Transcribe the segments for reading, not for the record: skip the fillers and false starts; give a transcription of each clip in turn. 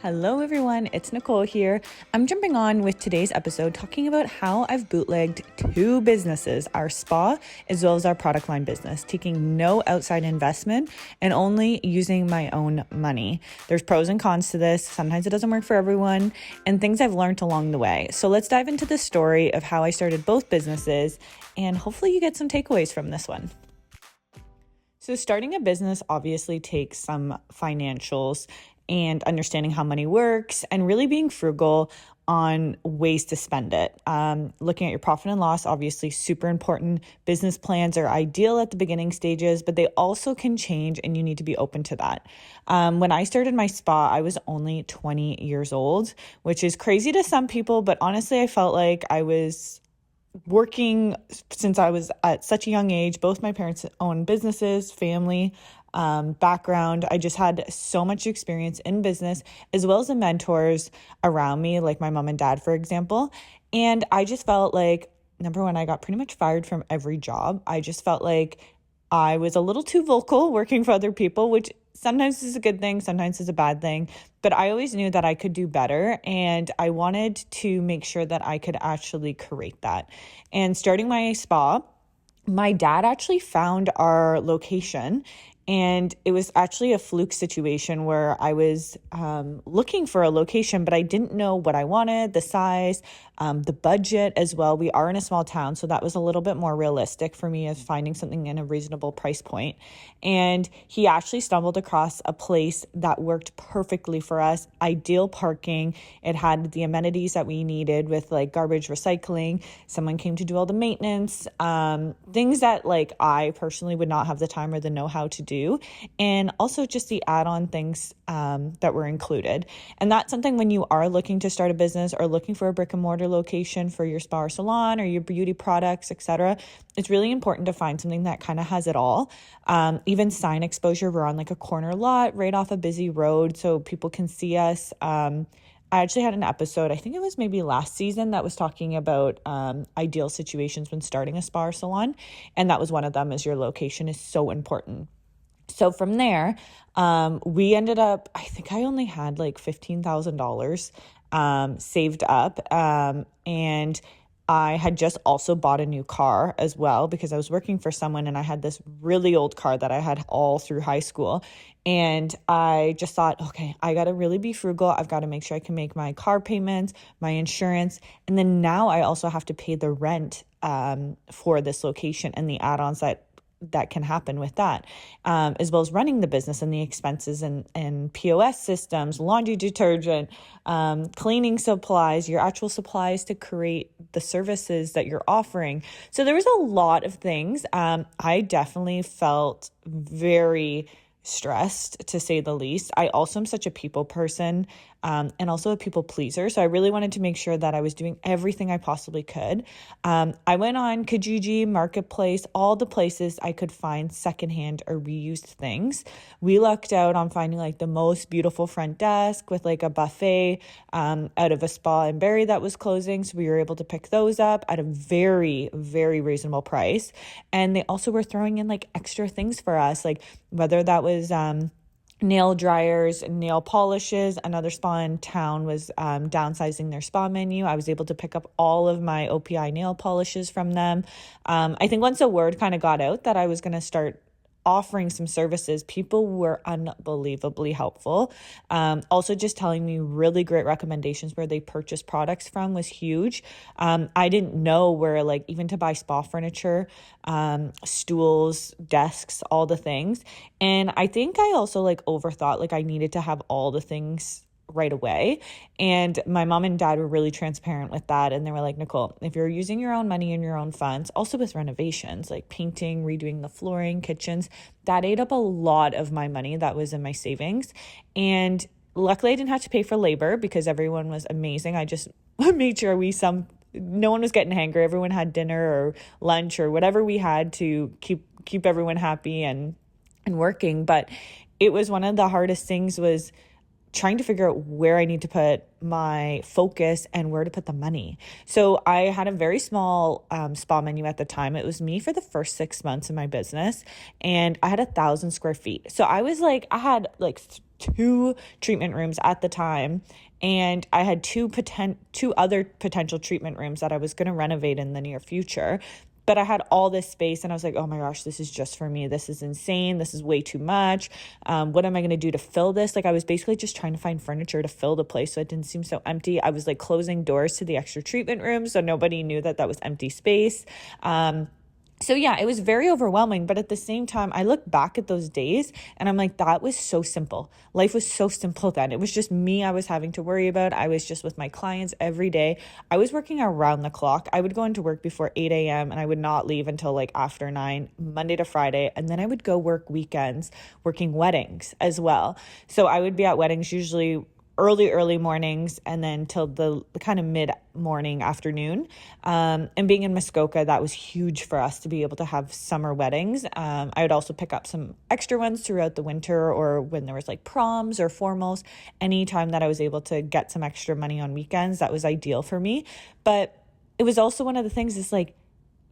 Hello everyone, it's Nicole here. I'm jumping on with today's episode talking about how I've bootlegged two businesses, our spa as well as our product line business, taking no outside investment and only using my own money. There's pros and cons to this. Sometimes it doesn't work for everyone and things I've learned along the way. So let's dive into the story of how I started both businesses and hopefully you get some takeaways from this one. So starting a business obviously takes some financials and understanding how money works and really being frugal on ways to spend it. Looking at your profit and loss, obviously super important. Business plans are ideal at the beginning stages, but they also can change and you need to be open to that. When I started my spa, I was only 20 years old, which is crazy to some people, but honestly, I felt like I was working since I was at such a young age. Both my parents own businesses, family, background. I just had so much experience in business as well as the mentors around me, like my mom and dad, for example. And I just felt like, number one, I got pretty much fired from every job. I just felt like I was a little too vocal working for other people, which sometimes is a good thing, sometimes is a bad thing. But I always knew that I could do better. And I wanted to make sure that I could actually create that. And starting my spa, my dad actually found our location. And it was actually a fluke situation where I was looking for a location, but I didn't know what I wanted, the size, the budget as well. We are in a small town, so that was a little bit more realistic for me as finding something in a reasonable price point. And he actually stumbled across a place that worked perfectly for us, ideal parking. It had the amenities that we needed with like garbage recycling. Someone came to do all the maintenance, things that like I personally would not have the time or the know-how to do. And also just the add-on things that were included. And that's something when you are looking to start a business or looking for a brick and mortar location for your spa or salon or your beauty products, etc., it's really important to find something that kind of has it all. Even sign exposure. We're on like a corner lot right off a busy road so people can see us. I actually had an episode, I think it was maybe last season, that was talking about ideal situations when starting a spa or salon. And that was one of them, is your location is so important. So from there, we ended up, I think I only had like $15,000 saved up. And I had just also bought a new car as well because I was working for someone and I had this really old car that I had all through high school. And I just thought, okay, I got to really be frugal. I've got to make sure I can make my car payments, my insurance. And then now I also have to pay the rent for this location and the add-ons that can happen with that, as well as running the business and the expenses and POS systems, laundry detergent, cleaning supplies, your actual supplies to create the services that you're offering. So there was a lot of things. I definitely felt very stressed, to say the least. I also am such a people person and also a people pleaser. So I really wanted to make sure that I was doing everything I possibly could. I went on Kijiji, Marketplace, all the places I could find secondhand or reused things. We lucked out on finding like the most beautiful front desk with like a buffet out of a spa in Barrie that was closing. So we were able to pick those up at a very, very reasonable price. And they also were throwing in like extra things for us, like whether that was nail dryers, nail polishes. Another spa in town was downsizing their spa menu. I was able to pick up all of my OPI nail polishes from them. I think once the word kind of got out that I was going to start offering some services, people were unbelievably helpful. Also just telling me really great recommendations where they purchased products from was huge. I didn't know where, like, even to buy spa furniture, stools, desks, all the things. And I think I also like overthought, like I needed to have all the things right away. And my mom and dad were really transparent with that. And they were like, Nicole, if you're using your own money and your own funds, also with renovations, like painting, redoing the flooring, kitchens, that ate up a lot of my money that was in my savings. And luckily I didn't have to pay for labor because everyone was amazing. I just made sure no one was getting hangry. Everyone had dinner or lunch or whatever we had to keep everyone happy and working. But it was one of the hardest things was trying to figure out where I need to put my focus and where to put the money. So I had a very small spa menu at the time. It was me for the first 6 months of my business, and I had 1,000 square feet. So I was like, I had like 2 treatment rooms at the time. And I had two other potential treatment rooms that I was going to renovate in the near future. But I had all this space and I was like, oh my gosh, this is just for me. This is insane. This is way too much. What am I going to do to fill this? Like I was basically just trying to find furniture to fill the place so it didn't seem so empty. I was like closing doors to the extra treatment rooms so nobody knew that that was empty space. So yeah, it was very overwhelming, but at the same time, I look back at those days and I'm like, that was so simple. Life was so simple then. It was just me I was having to worry about. I was just with my clients every day. I was working around the clock. I would go into work before 8 a.m. and I would not leave until like after 9, Monday to Friday. And then I would go work weekends, working weddings as well. So I would be at weddings usually early mornings and then till the kind of mid-morning afternoon. And being in Muskoka, that was huge for us to be able to have summer weddings. I would also pick up some extra ones throughout the winter or when there was like proms or formals. Anytime that I was able to get some extra money on weekends, that was ideal for me. But it was also one of the things is like,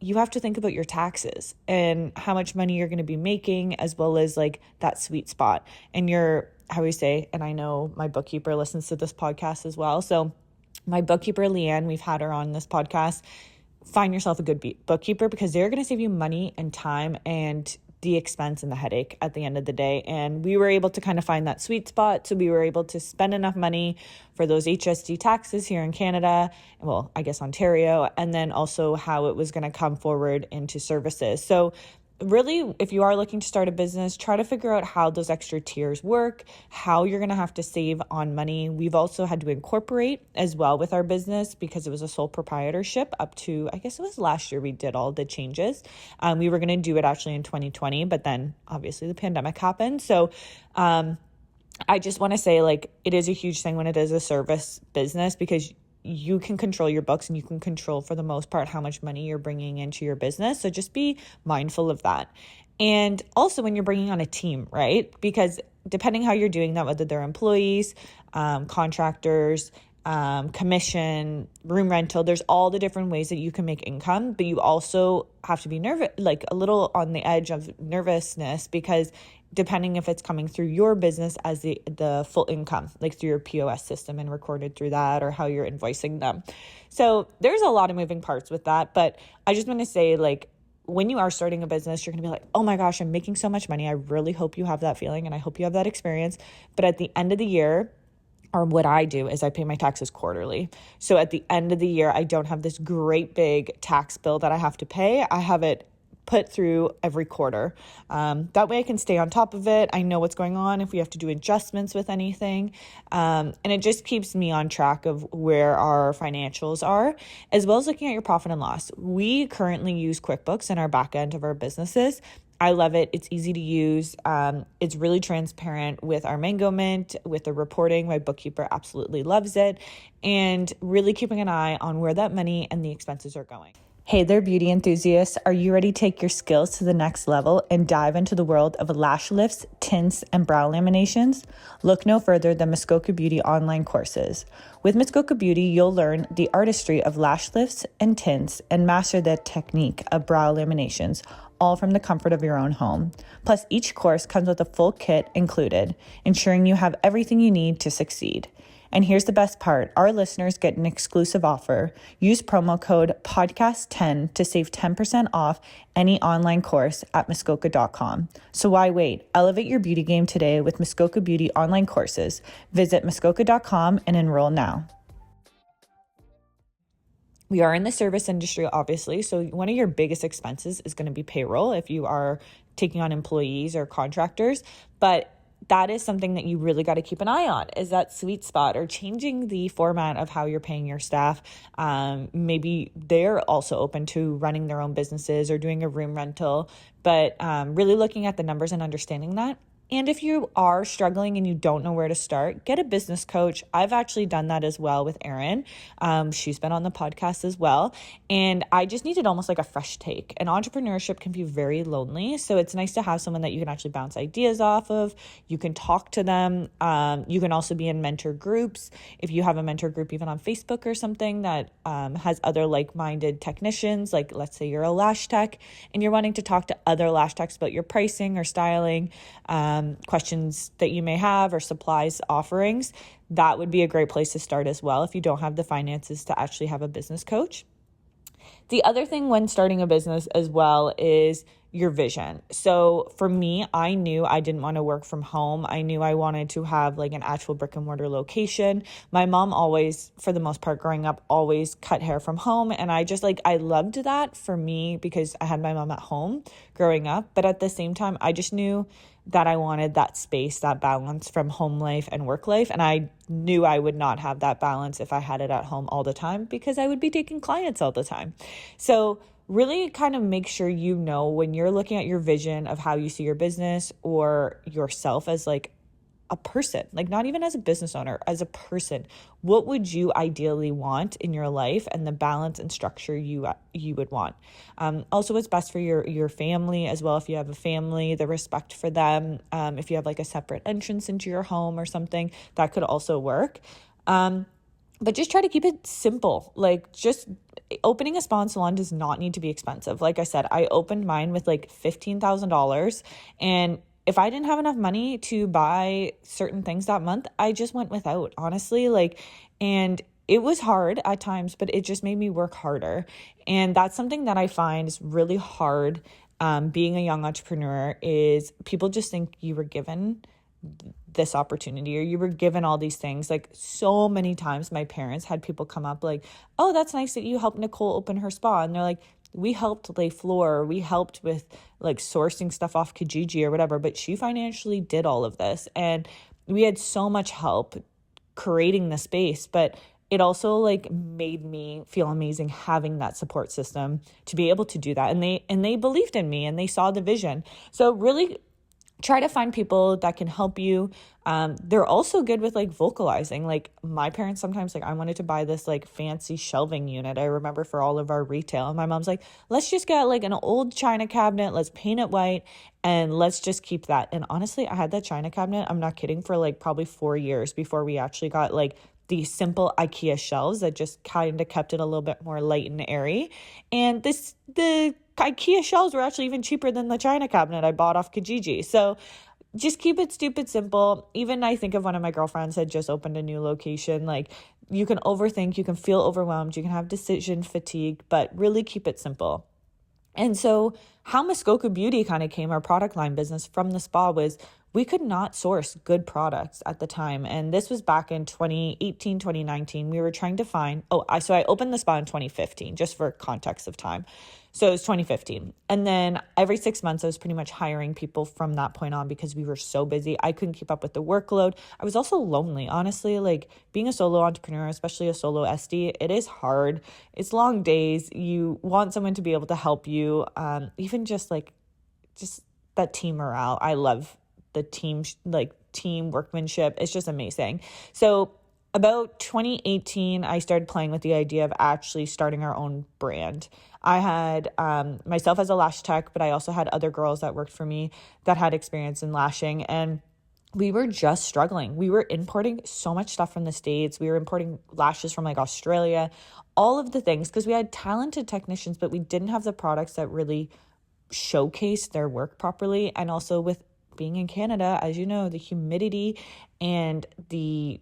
you have to think about your taxes and how much money you're going to be making, as well as like that sweet spot and your, how we say, and I know my bookkeeper listens to this podcast as well. So my bookkeeper, Leanne, we've had her on this podcast. Find yourself a good bookkeeper because they're going to save you money and time and the expense and the headache at the end of the day. And we were able to kind of find that sweet spot. So we were able to spend enough money for those HST taxes here in Canada, well, I guess Ontario, and then also how it was going to come forward into services. So really, if you are looking to start a business, try to figure out how those extra tiers work, how you're going to have to save on money. We've also had to incorporate as well with our business because it was a sole proprietorship up to, I guess it was last year we did all the changes. We were going to do it actually in 2020, but then obviously the pandemic happened. So I just want to say like it is a huge thing when it is a service business because you can control your books and you can control for the most part how much money you're bringing into your business. So just be mindful of that. And also when you're bringing on a team, right? Because depending how you're doing that, whether they're employees, contractors, commission, room rental, there's all the different ways that you can make income, but you also have to be nervous, like a little on the edge of nervousness because depending if it's coming through your business as the full income, like through your POS system and recorded through that or how you're invoicing them. So there's a lot of moving parts with that. But I just want to say like, when you are starting a business, you're going to be like, oh my gosh, I'm making so much money. I really hope you have that feeling and I hope you have that experience. But at the end of the year, or what I do is I pay my taxes quarterly. So at the end of the year, I don't have this great big tax bill that I have to pay. I have it put through every quarter. That way I can stay on top of it. I know what's going on if we have to do adjustments with anything. And it just keeps me on track of where our financials are, as well as looking at your profit and loss. We currently use QuickBooks in our back end of our businesses. I love it. It's easy to use. It's really transparent with our Mango Mint, with the reporting. My bookkeeper absolutely loves it. And really keeping an eye on where that money and the expenses are going. Hey there, beauty enthusiasts. Are you ready to take your skills to the next level and dive into the world of lash lifts, tints, and brow laminations? Look no further than Miskoka Beauty online courses. With Miskoka Beauty, you'll learn the artistry of lash lifts and tints and master the technique of brow laminations, all from the comfort of your own home. Plus, each course comes with a full kit included, ensuring you have everything you need to succeed. And here's the best part. Our listeners get an exclusive offer. Use promo code podcast10 to save 10% off any online course at Muskoka.com. So why wait? Elevate your beauty game today with Muskoka Beauty online courses. Visit Muskoka.com and enroll now. We are in the service industry, obviously. So one of your biggest expenses is going to be payroll if you are taking on employees or contractors. But that is something that you really got to keep an eye on, is that sweet spot or changing the format of how you're paying your staff. Maybe they're also open to running their own businesses or doing a room rental, but really looking at the numbers and understanding that. And if you are struggling and you don't know where to start, get a business coach. I've actually done that as well with Erin. She's been on the podcast as well. And I just needed almost like a fresh take. And entrepreneurship can be very lonely. So it's nice to have someone that you can actually bounce ideas off of. You can talk to them. You can also be in mentor groups. If you have a mentor group, even on Facebook or something that has other like-minded technicians, like let's say you're a lash tech and you're wanting to talk to other lash techs about your pricing or styling, questions that you may have or supplies offerings, that would be a great place to start as well if you don't have the finances to actually have a business coach. The other thing when starting a business as well is your vision. So for me, I knew I didn't want to work from home. I knew I wanted to have like an actual brick and mortar location. My mom always, for the most part growing up, always cut hair from home. And I just I loved that for me because I had my mom at home growing up. But at the same time, I just knew that I wanted that space, that balance from home life and work life. And I knew I would not have that balance if I had it at home all the time because I would be taking clients all the time. So really kind of make sure you know when you're looking at your vision of how you see your business or yourself as a person, not even as a business owner, as a person, what would you ideally want in your life and the balance and structure you would want. Also, what's best for your family as well. If you have a family, the respect for them. If you have a separate entrance into your home or something, that could also work. But just try to keep it simple. Just opening a spa and salon does not need to be expensive. Like I said, I opened mine with $15,000, and if I didn't have enough money to buy certain things that month, I just went without, honestly. And it was hard at times, but it just made me work harder. And that's something that I find is really hard. Being a young entrepreneur is people just think you were given this opportunity or you were given all these things. So many times my parents had people come up oh, that's nice that you helped Nicole open her spa. And they're like, we helped lay floor, we helped with sourcing stuff off Kijiji or whatever, but she financially did all of this. And we had so much help creating the space, but it also made me feel amazing having that support system to be able to do that. And they believed in me and they saw the vision. So really try to find people that can help you. They're also good with vocalizing. My parents sometimes I wanted to buy this fancy shelving unit. I remember for all of our retail, and my mom's let's just get an old china cabinet. Let's paint it white and let's just keep that. And honestly, I had that china cabinet, I'm not kidding, for probably 4 years before we actually got the simple IKEA shelves that just kind of kept it a little bit more light and airy. And the IKEA shelves were actually even cheaper than the china cabinet I bought off Kijiji. So just keep it stupid simple. Even I think of one of my girlfriends had just opened a new location. You can overthink, you can feel overwhelmed, you can have decision fatigue, but really keep it simple. And so how Miskoka Beauty kind of came, our product line business, from the spa was we could not source good products at the time. And this was back in 2018, 2019. We were trying to find, so I opened the spa in 2015, just for context of time. So it was 2015. And then every 6 months, I was pretty much hiring people from that point on because we were so busy. I couldn't keep up with the workload. I was also lonely, honestly. Being a solo entrepreneur, especially a solo SD, it is hard. It's long days. You want someone to be able to help you. Even just that team morale. I love the team workmanship. It's just amazing. So about 2018, I started playing with the idea of actually starting our own brand. I had myself as a lash tech, but I also had other girls that worked for me that had experience in lashing. And we were just struggling. We were importing so much stuff from the States. We were importing lashes from Australia, all of the things, because we had talented technicians, but we didn't have the products that really showcased their work properly. And also with being in Canada, as you know, the humidity and the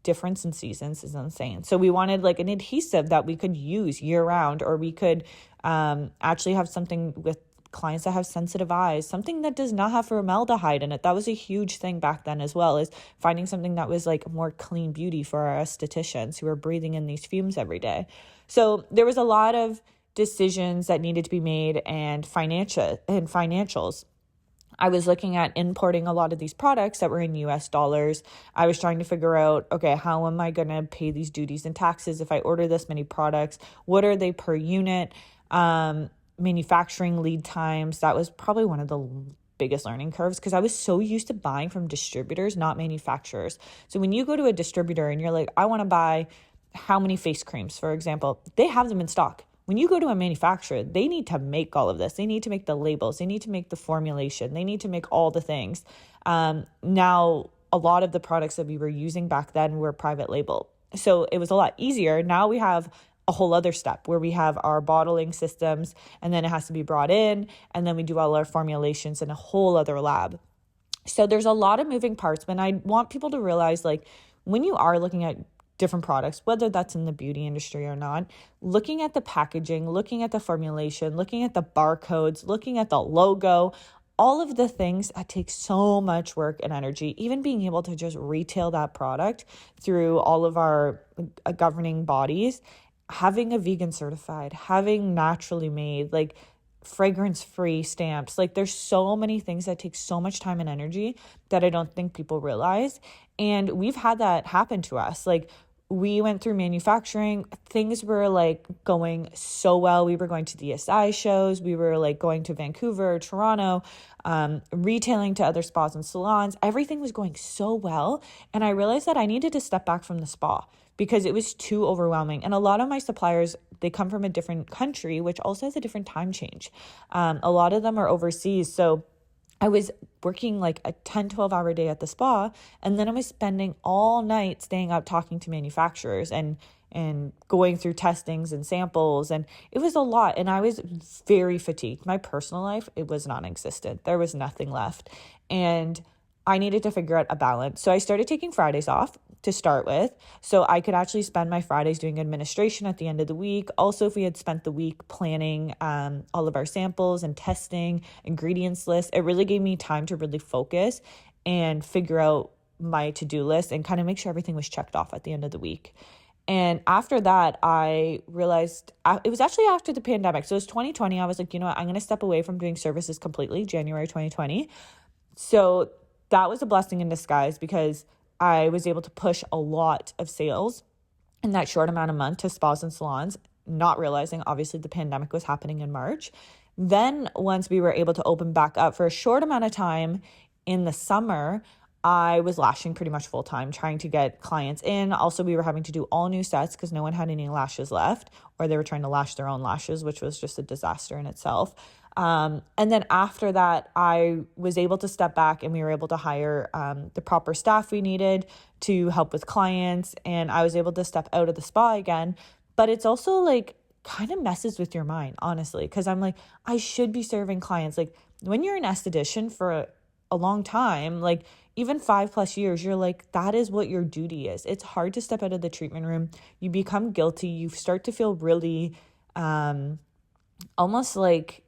difference in seasons is insane. So we wanted an adhesive that we could use year round, or we could actually have something with clients that have sensitive eyes, something that does not have formaldehyde in it. That was a huge thing back then as well, is finding something that was more clean beauty for our estheticians who are breathing in these fumes every day. So there was a lot of decisions that needed to be made and financials. I was looking at importing a lot of these products that were in US dollars. I was trying to figure out, okay, how am I going to pay these duties and taxes if I order this many products? What are they per unit? Manufacturing lead times. That was probably one of the biggest learning curves because I was so used to buying from distributors, not manufacturers. So when you go to a distributor and you're I want to buy how many face creams, for example, they have them in stock. When you go to a manufacturer, they need to make all of this. They need to make the labels. They need to make the formulation. They need to make all the things. Now, a lot of the products that we were using back then were private label. So it was a lot easier. Now we have a whole other step where we have our bottling systems, and then it has to be brought in, and then we do all our formulations in a whole other lab. So there's a lot of moving parts, but I want people to realize, like, when you are looking at different products, whether that's in the beauty industry or not, looking at the packaging, looking at the formulation, looking at the barcodes, looking at the logo, all of the things that take so much work and energy, even being able to just retail that product through all of our governing bodies, having a vegan certified, having naturally made, like fragrance free stamps. Like there's so many things that take so much time and energy that I don't think people realize. And we've had that happen to us. Like we went through manufacturing, things were like going so well. We were going to DSI shows, we were like going to Vancouver, Toronto, retailing to other spas and salons. Everything was going so well. And I realized that I needed to step back from the spa because it was too overwhelming. And a lot of my suppliers, they come from a different country, which also has a different time change. A lot of them are overseas. So I was working like a 10-12 hour day at the spa, and then I was spending all night staying up talking to manufacturers and going through testings and samples, and it was a lot, and I was very fatigued. My personal life, it was non-existent. There was nothing left, and I needed to figure out a balance. So I started taking Fridays off to start with, so I could actually spend my Fridays doing administration at the end of the week. Also, if we had spent the week planning all of our samples and testing, ingredients list, it really gave me time to really focus and figure out my to-do list and kind of make sure everything was checked off at the end of the week. And after that, I realized it was actually after the pandemic. So it was 2020. I was like, you know what, I'm going to step away from doing services completely, January 2020. So that was a blessing in disguise because I was able to push a lot of sales in that short amount of month to spas and salons, not realizing obviously the pandemic was happening in March. Then once we were able to open back up for a short amount of time in the summer, I was lashing pretty much full time, trying to get clients in. Also, we were having to do all new sets because no one had any lashes left, or they were trying to lash their own lashes, which was just a disaster in itself. And then after that, I was able to step back and we were able to hire the proper staff we needed to help with clients. And I was able to step out of the spa again. But it's also like kind of messes with your mind, honestly, because I'm like, I should be serving clients. Like when you're an esthetician for a long time, like even 5+ years, you're like, that is what your duty is. It's hard to step out of the treatment room. You become guilty. You start to feel really almost like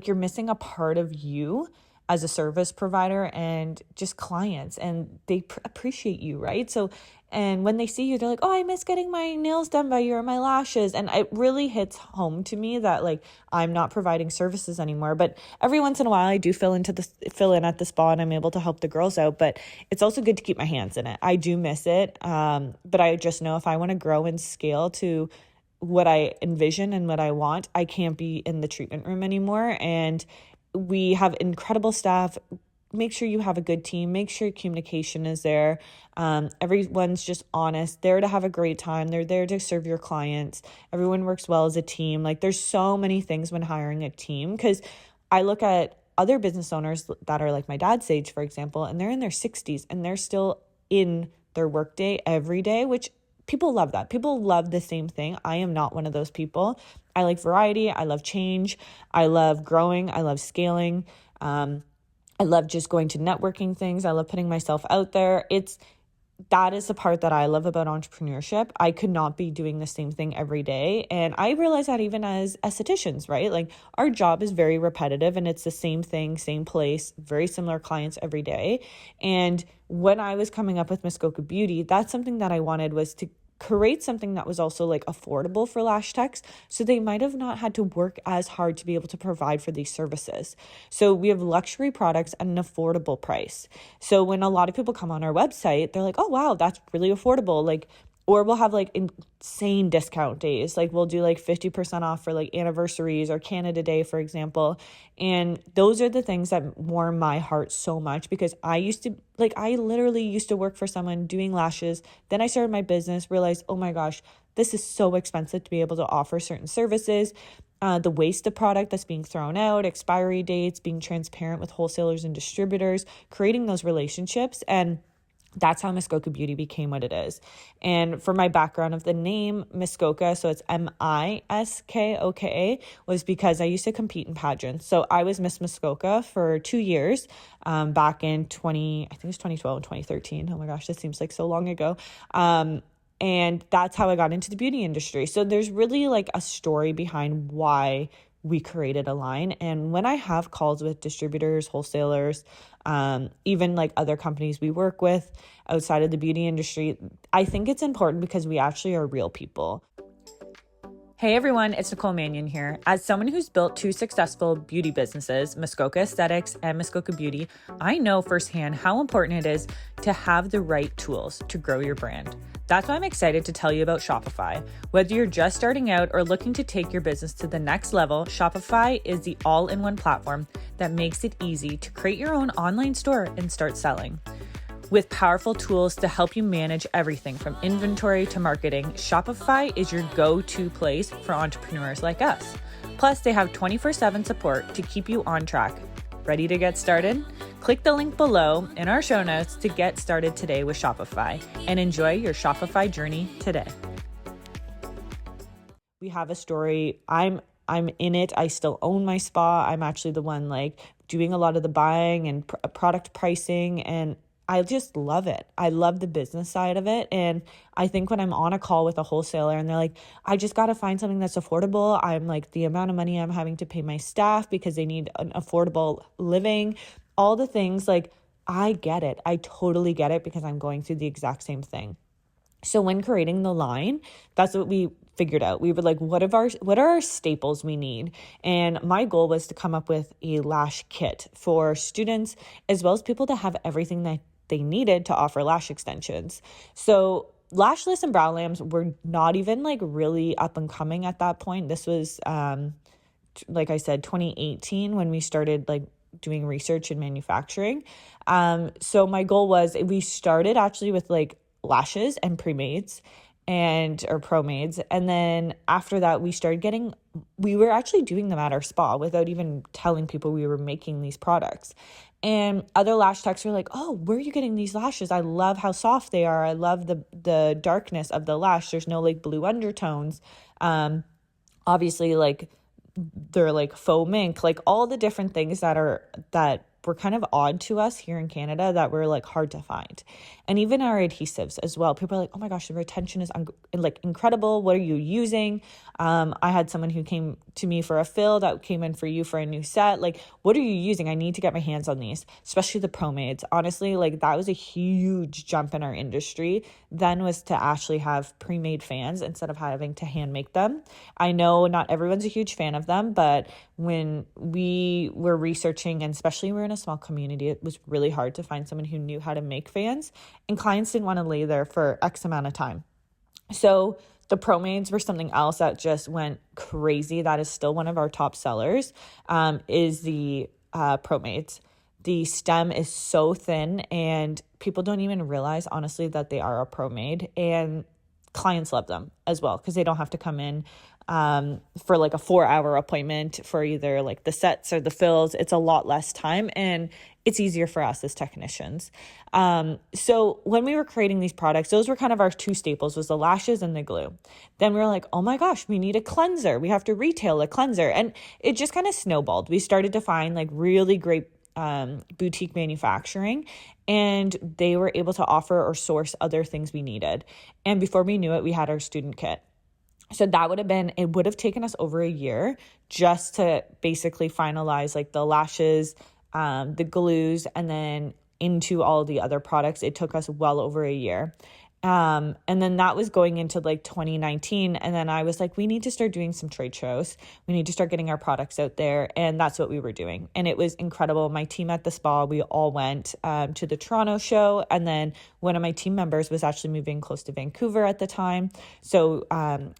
you're missing a part of you as a service provider and just clients, and they appreciate you, right? So, and when they see you, they're like, oh, I miss getting my nails done by you or my lashes. And it really hits home to me that like I'm not providing services anymore. But every once in a while I do fill in at the spa and I'm able to help the girls out, but it's also good to keep my hands in it. I do miss it. But I just know if I want to grow and scale to what I envision and what I want, I can't be in the treatment room anymore. And we have incredible staff. Make sure you have a good team. Make sure communication is there. Everyone's just honest, there to have a great time. They're there to serve your clients. Everyone works well as a team. Like there's so many things when hiring a team, because I look at other business owners that are like my dad's age, for example, and they're in their 60s and they're still in their workday every day, which people love that. People love the same thing. I am not one of those people. I like variety. I love change. I love growing. I love scaling. I love just going to networking things. I love putting myself out there. That is the part that I love about entrepreneurship. I could not be doing the same thing every day. And I realize that even as estheticians, right? Like our job is very repetitive and it's the same thing, same place, very similar clients every day. And when I was coming up with Miskoka Beauty, that's something that I wanted, was to create something that was also like affordable for lash techs, so they might have not had to work as hard to be able to provide for these services. So we have luxury products at an affordable price. So when a lot of people come on our website, they're like, oh wow, that's really affordable. Like, or we'll have like insane discount days. Like we'll do like 50% off for like anniversaries or Canada Day, for example. And those are the things that warm my heart so much, because I literally used to work for someone doing lashes. Then I started my business, realized, oh my gosh, this is so expensive to be able to offer certain services. The waste of product that's being thrown out, expiry dates, being transparent with wholesalers and distributors, creating those relationships. And That's how Muskoka Beauty became what it is. And for my background of the name Miskoka, so it's Miskoka, was because I used to compete in pageants. So I was Miss Muskoka for 2 years, back in I think it was 2012 and 2013. Oh my gosh, this seems like so long ago. And that's how I got into the beauty industry. So there's really like a story behind why we created a line. And when I have calls with distributors, wholesalers, even like other companies we work with outside of the beauty industry, I think it's important because we actually are real people. Hey everyone, it's Nicole Manion here. As someone who's built 2 successful beauty businesses, Muskoka Aesthetics and Muskoka Beauty, I know firsthand how important it is to have the right tools to grow your brand. That's why I'm excited to tell you about Shopify. Whether you're just starting out or looking to take your business to the next level, Shopify is the all-in-one platform that makes it easy to create your own online store and start selling. With powerful tools to help you manage everything from inventory to marketing, Shopify is your go-to place for entrepreneurs like us. Plus, they have 24/7 support to keep you on track. Ready to get started? Click the link below in our show notes to get started today with Shopify and enjoy your Shopify journey today. We have a story. I'm in it. I still own my spa. I'm actually the one like doing a lot of the buying and product pricing, and I just love it. I love the business side of it. And I think when I'm on a call with a wholesaler and they're like, I just got to find something that's affordable. I'm like, the amount of money I'm having to pay my staff because they need an affordable living, all the things, like, I get it. I totally get it because I'm going through the exact same thing. So when creating the line, that's what we figured out. We were like, what are our staples we need? And my goal was to come up with a lash kit for students as well as people to have everything that they needed to offer lash extensions. So lashless and brow lambs were not even like really up and coming at that point. This was, like I said, 2018 when we started like doing research and manufacturing. So my goal was, we started actually with like lashes and pre-mades or pro-mades. And then after that, we were actually doing them at our spa without even telling people we were making these products. And other lash techs were like, oh, where are you getting these lashes? I love how soft they are. I love the darkness of the lash. There's no like blue undertones. Obviously, like they're like faux mink, like all the different things that were kind of odd to us here in Canada that were like hard to find. And even our adhesives as well. People are like, oh my gosh, the retention is like incredible. What are you using? I had someone who came to me for a fill that came in for you for a new set. Like, what are you using? I need to get my hands on these, especially the pro-mades. Honestly, like that was a huge jump in our industry then, was to actually have pre-made fans instead of having to hand make them. I know not everyone's a huge fan of them, but when we were researching, and especially we're in a small community, it was really hard to find someone who knew how to make fans, and clients didn't want to lay there for X amount of time. So the pro-mades were something else that just went crazy. That is still one of our top sellers, is the pro-mades. The stem is so thin and people don't even realize, honestly, that they are a pro-made, and clients love them as well because they don't have to come in for like a 4-hour appointment for either like the sets or the fills. It's a lot less time and it's easier for us as technicians. So when we were creating these products, those were kind of our 2 staples, was the lashes and the glue. Then we were like, oh my gosh, we need a cleanser. We have to retail a cleanser. And it just kind of snowballed. We started to find like really great boutique manufacturing, and they were able to offer or source other things we needed. And before we knew it, we had our student kit. So it would have taken us over a year just to basically finalize like the lashes, the glues, and then into all the other products. It took us well over a year. And then that was going into like 2019. And then I was like, we need to start doing some trade shows. We need to start getting our products out there. And that's what we were doing. And it was incredible. My team at the spa, we all went to the Toronto show. And then one of my team members was actually moving close to Vancouver at the time. So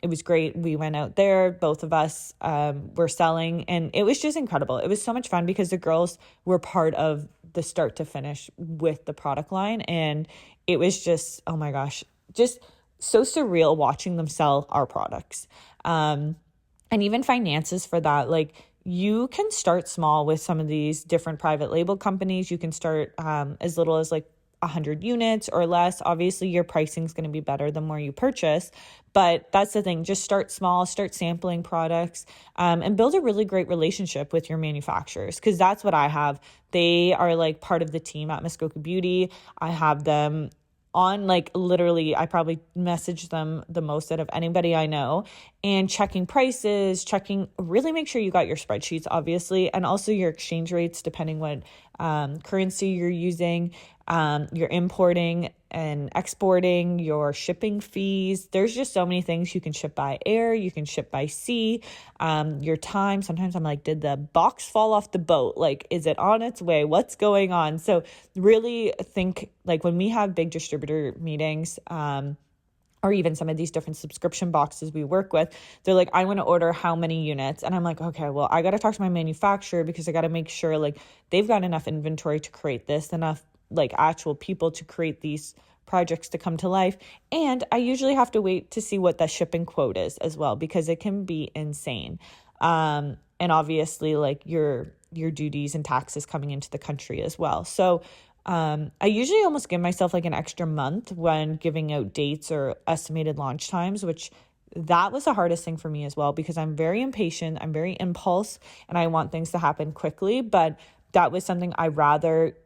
it was great. We went out there. Both of us were selling. And it was just incredible. It was so much fun because the girls were part of the start to finish with the product line. And it was just, oh my gosh, just so surreal watching them sell our products. And even finances for that. Like, you can start small with some of these different private label companies. You can start as little as like 100 units or less, obviously your pricing is going to be better the more you purchase. But that's the thing, just start small, start sampling products, and build a really great relationship with your manufacturers, because that's what I have. They are like part of the team at Muskoka Beauty. I have them on, like, literally, I probably message them the most out of anybody I know, and checking prices, really make sure you got your spreadsheets, obviously, and also your exchange rates, depending what currency you're using, you're importing and exporting, your shipping fees. There's just so many things. You can ship by air, you can ship by sea, your time. Sometimes I'm like, did the box fall off the boat? Like, is it on its way? What's going on? So really think, like, when we have big distributor meetings, or even some of these different subscription boxes we work with, they're like, I want to order how many units? And I'm like, okay, well, I got to talk to my manufacturer, because I got to make sure like they've got enough inventory to create this, enough like actual people to create these projects to come to life. And I usually have to wait to see what the shipping quote is as well, because it can be insane. And obviously like your duties and taxes coming into the country as well. So I usually almost give myself like an extra month when giving out dates or estimated launch times, which that was the hardest thing for me as well, because I'm very impatient, I'm very impulse, and I want things to happen quickly. But that was something I rather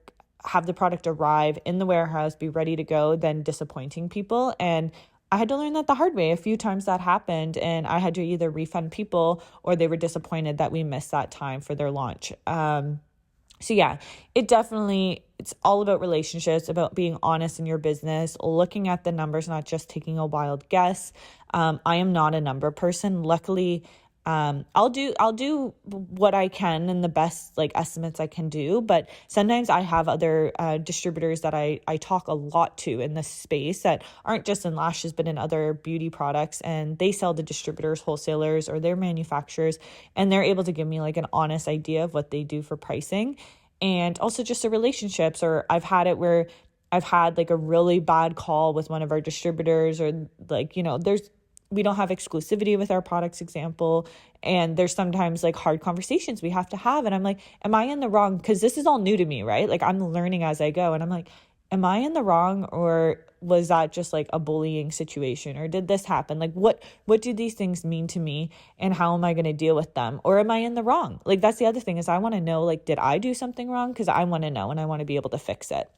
have the product arrive in the warehouse, be ready to go, than disappointing people. And I had to learn that the hard way. A few times that happened, and I had to either refund people or they were disappointed that we missed that time for their launch. So yeah, it's all about relationships, about being honest in your business, looking at the numbers, not just taking a wild guess. I am not a number person. Luckily, I'll do what I can and the best like estimates I can do. But sometimes I have other distributors that I talk a lot to in this space that aren't just in lashes, but in other beauty products, and they sell to distributors, wholesalers, or their manufacturers, and they're able to give me like an honest idea of what they do for pricing. And also just the relationships, or I've had it where I've had like a really bad call with one of our distributors, or like, we don't have exclusivity with our products, example. And there's sometimes like hard conversations we have to have. And I'm like, am I in the wrong? Because this is all new to me, right? Like I'm learning as I go. And I'm like, am I in the wrong? Or was that just like a bullying situation? Or did this happen? Like what do these things mean to me? And how am I going to deal with them? Or am I in the wrong? Like that's the other thing, is I want to know, like, did I do something wrong? Because I want to know and I want to be able to fix it.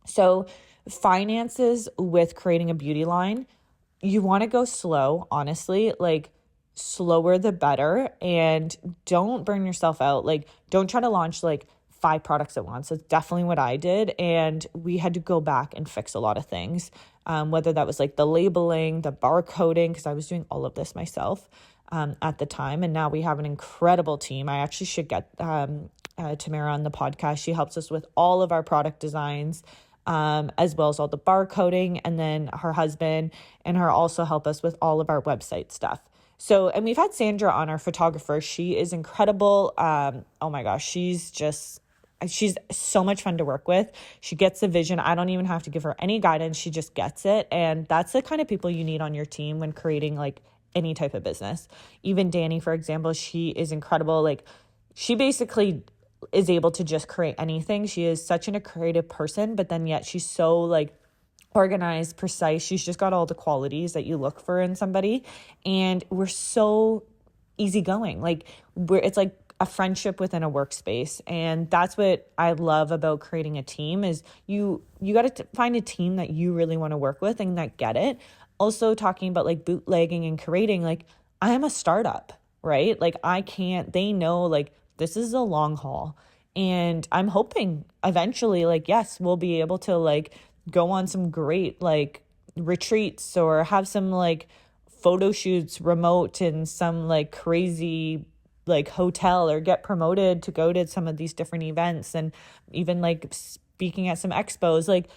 So finances with creating a beauty line, you want to go slow, honestly, like slower the better, and don't burn yourself out. Like don't try to launch like 5 products at once. That's definitely what I did. And we had to go back and fix a lot of things, whether that was like the labeling, the barcoding, because I was doing all of this myself at the time. And now we have an incredible team. I actually should get Tamara on the podcast. She helps us with all of our product designs, as well as all the barcoding, and then her husband and her also help us with all of our website stuff. So, and we've had Sandra on, our photographer. She is incredible. Oh my gosh, she's so much fun to work with. She gets the vision. I don't even have to give her any guidance. She just gets it. And that's the kind of people you need on your team when creating like any type of business. Even Danny, for example, she is incredible. Like she basically is able to just create anything. She is such a creative person, but then yet she's so like organized, precise. She's just got all the qualities that you look for in somebody. And we're so easygoing. Like it's like a friendship within a workspace. And that's what I love about creating a team, is you got to find a team that you really want to work with and that get it. Also talking about like bootlegging and creating, like I am a startup, right? Like they know like this is a long haul, and I'm hoping eventually, like, yes, we'll be able to like go on some great like retreats or have some like photo shoots remote in some like crazy like hotel, or get promoted to go to some of these different events, and even like speaking at some expos. Like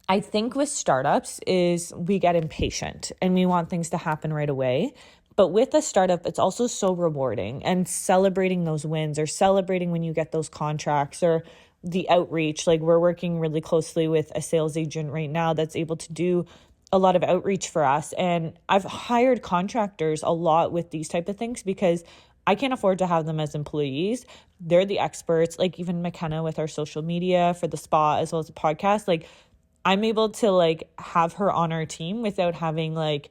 I think with startups is we get impatient and we want things to happen right away. But with a startup, it's also so rewarding, and celebrating those wins, or celebrating when you get those contracts, or the outreach. Like we're working really closely with a sales agent right now that's able to do a lot of outreach for us. And I've hired contractors a lot with these type of things, because I can't afford to have them as employees. They're the experts, like even McKenna with our social media for the spa as well as the podcast. Like I'm able to like have her on our team without having like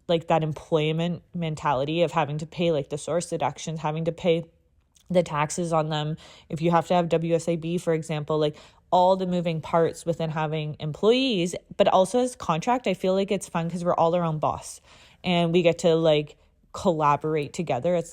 that employment mentality of having to pay like the source deductions, having to pay the taxes on them. If you have to have WSIB, for example, like all the moving parts within having employees, but also as contract, I feel like it's fun because we're all our own boss and we get to like collaborate together. It's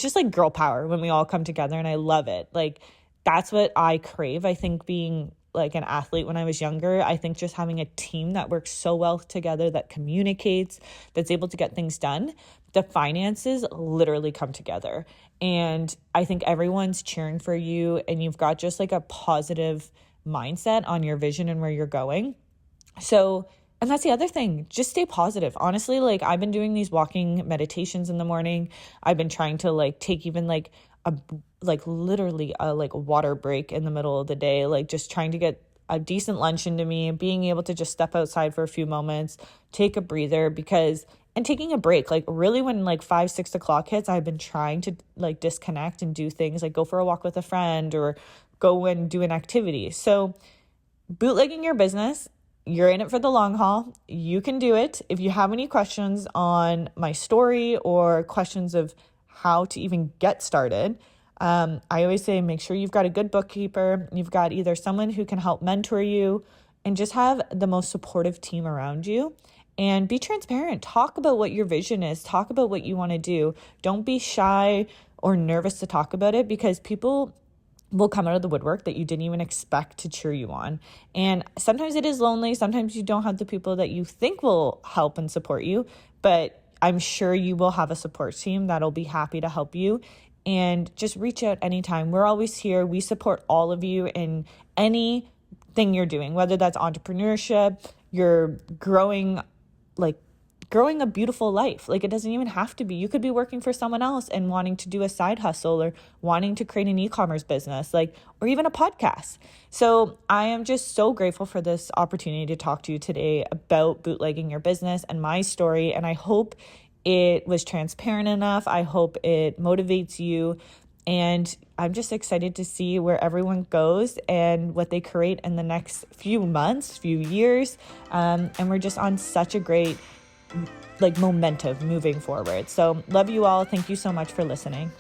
just like girl power when we all come together, and I love it. Like that's what I crave. I think being like an athlete when I was younger, I think just having a team that works so well together, that communicates, that's able to get things done, the finances literally come together. And I think everyone's cheering for you and you've got just like a positive mindset on your vision and where you're going. So, and that's the other thing, just stay positive. Honestly, like I've been doing these walking meditations in the morning. I've been trying to like take even like literally a like water break in the middle of the day, like just trying to get a decent lunch into me, being able to just step outside for a few moments, take a breather, and taking a break. Like really when like 5-6 o'clock hits, I've been trying to like disconnect and do things like go for a walk with a friend or go and do an activity. So bootlegging your business, you're in it for the long haul. You can do it. If you have any questions on my story or questions of how to even get started, I always say make sure you've got a good bookkeeper. You've got either someone who can help mentor you, and just have the most supportive team around you. And be transparent. Talk about what your vision is. Talk about what you want to do. Don't be shy or nervous to talk about it, because people will come out of the woodwork that you didn't even expect to cheer you on. And sometimes it is lonely. Sometimes you don't have the people that you think will help and support you, but I'm sure you will have a support team that'll be happy to help you. And just reach out anytime. We're always here. We support all of you in anything you're doing, whether that's entrepreneurship, you're growing a beautiful life. Like it doesn't even have to be. You could be working for someone else and wanting to do a side hustle or wanting to create an e-commerce business, or even a podcast. So I am just so grateful for this opportunity to talk to you today about bootlegging your business and my story. And I hope it was transparent enough. I hope it motivates you. And I'm just excited to see where everyone goes and what they create in the next few months, few years. And we're just on such a great momentum moving forward. So love you all. Thank you so much for listening.